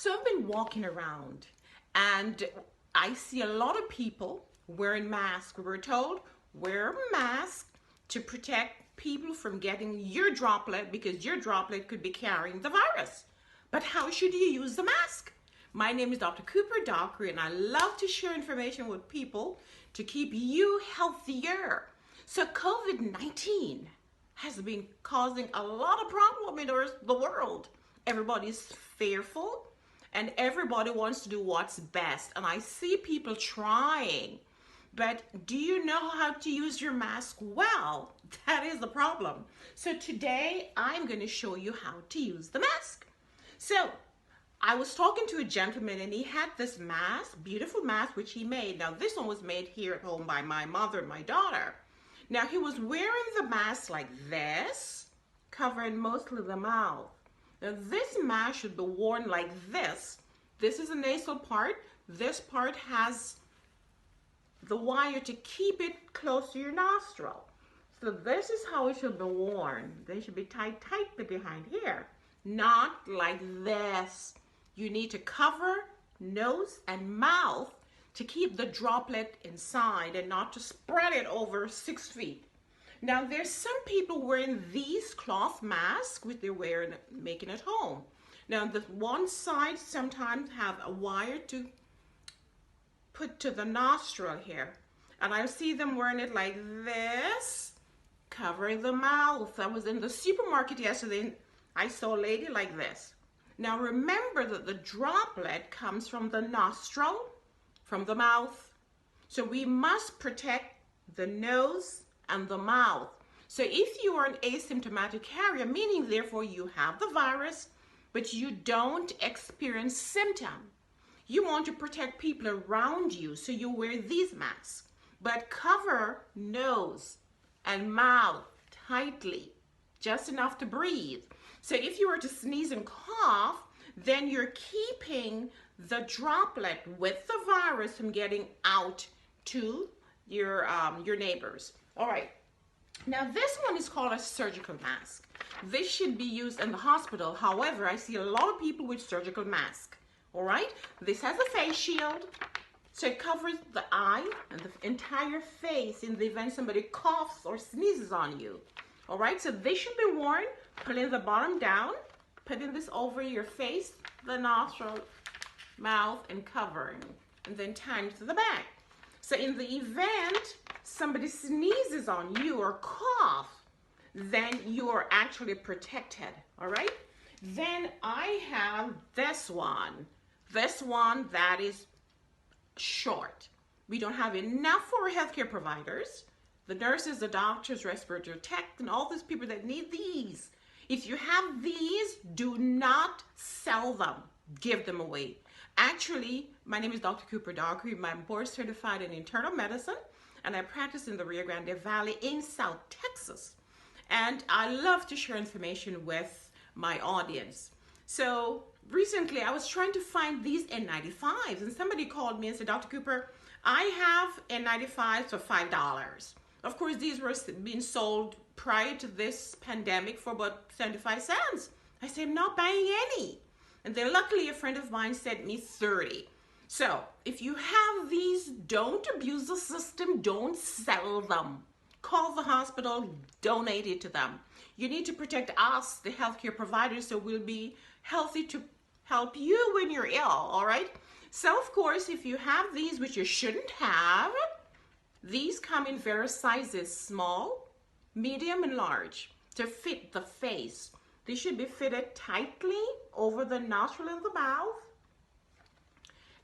So I've been walking around and I see a lot of people wearing masks. We were told wear a mask to protect people from getting your droplet because your droplet could be carrying the virus. But how should you use the mask? My name is Dr. Cooper-Dockery and I love to share information with people to keep you healthier. So COVID-19 has been causing a lot of problem in the world. Everybody's fearful and everybody wants to do what's best. And I see people trying, but do you know how to use your mask well? That is the problem. So today I'm going to show you how to use the mask. So I was talking to a gentleman and he had this mask, beautiful mask, which he made. Now this one was made here at home by my mother and my daughter. Now he was wearing the mask like this, covering mostly the mouth. Now this mask should be worn like this. This is the nasal part. This part has the wire to keep it close to your nostril. So this is how it should be worn. They should be tied tightly behind here, not like this. You need to cover nose and mouth to keep the droplet inside and not to spread it over 6 feet. Now there's some people wearing these cloth masks which they're wearing, making at home. Now the one side sometimes have a wire to put to the nostril here. And I see them wearing it like this, covering the mouth. I was in the supermarket yesterday and I saw a lady like this. Now remember that the droplet comes from the nostril, from the mouth. So we must protect the nose and the mouth. So if you are an asymptomatic carrier, meaning therefore you have the virus, but you don't experience symptoms, you want to protect people around you, so you wear these masks, but cover nose and mouth tightly, just enough to breathe. So if you were to sneeze and cough, then you're keeping the droplet with the virus from getting out to your neighbors. All right. Now this one is called a surgical mask. This should be used in the hospital. However, I see a lot of people with surgical masks. All right. This has a face shield, so it covers the eye and the entire face in the event somebody coughs or sneezes on you. All right. So this should be worn, pulling the bottom down, putting this over your face, the nostril, mouth, and covering, and then tying to the back. So in the event somebody sneezes on you or cough, then you are actually protected. All right. Then I have this one that is short. We don't have enough for healthcare providers, the nurses, the doctors, respiratory tech, and all these people that need these. If you have these, do not sell them. Give them away. Actually, my name is Dr. Cooper-Dockery. I'm board certified in internal medicine, and I practice in the Rio Grande Valley in South Texas. And I love to share information with my audience. So recently, I was trying to find these N95s, and somebody called me and said, Dr. Cooper, I have N95s for $5. Of course, these were being sold prior to this pandemic for about 75 cents. I said, I'm not buying any. And then luckily a friend of mine sent me 30. So if you have these, don't abuse the system, don't sell them. Call the hospital, donate it to them. You need to protect us, the healthcare providers, so we'll be healthy to help you when you're ill, all right? So of course, if you have these, which you shouldn't have, these come in various sizes, small, medium, and large, to fit the face. They should be fitted tightly over the nostril and the mouth.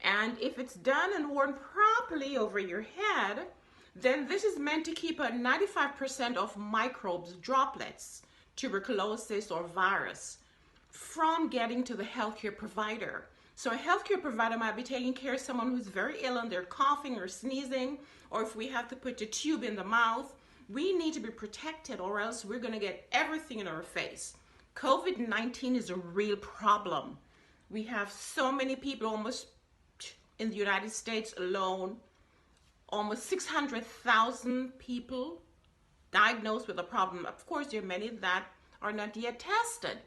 And if it's done and worn properly over your head, then this is meant to keep a 95% of microbes, droplets, tuberculosis, or virus from getting to the healthcare provider. So a healthcare provider might be taking care of someone who's very ill and they're coughing or sneezing, or if we have to put a tube in the mouth, we need to be protected or else we're going to get everything in our face. COVID-19 is a real problem. We have so many people, almost in the United States alone, almost 600,000 people diagnosed with a problem. Of course, there are many that are not yet tested.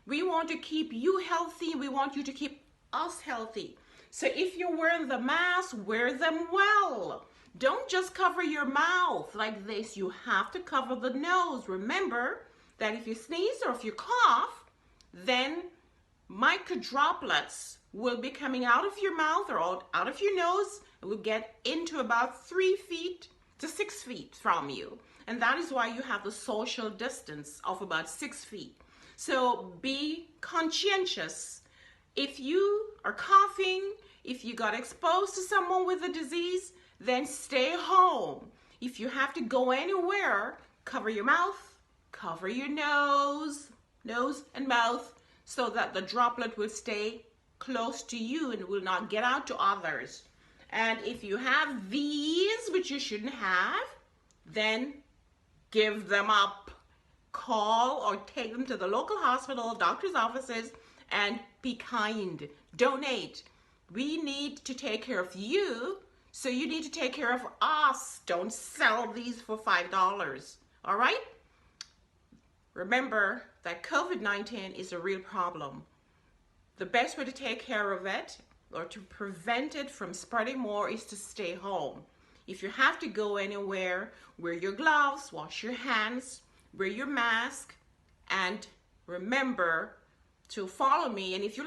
We want to keep you healthy. We want you to keep us healthy. So if you're wearing the mask, wear them well. Don't just cover your mouth like this. You have to cover the nose. Remember that if you sneeze or if you cough, then micro droplets will be coming out of your mouth or out of your nose. It will get into about 3 feet to 6 feet from you. And that is why you have the social distance of about 6 feet. So be conscientious. If you are coughing, if you got exposed to someone with the disease, then stay home. If you have to go anywhere, cover your mouth, cover your nose and mouth, so that the droplet will stay close to you and will not get out to others. And if you have these, which you shouldn't have, then give them up. Call or take them to the local hospital, doctor's offices, and be kind. Donate. We need to take care of you, so you need to take care of us. Don't sell these for $5. All right? Remember that COVID-19 is a real problem. The best way to take care of it or to prevent it from spreading more is to stay home. If you have to go anywhere, wear your gloves, wash your hands, wear your mask, and remember to follow me. And if you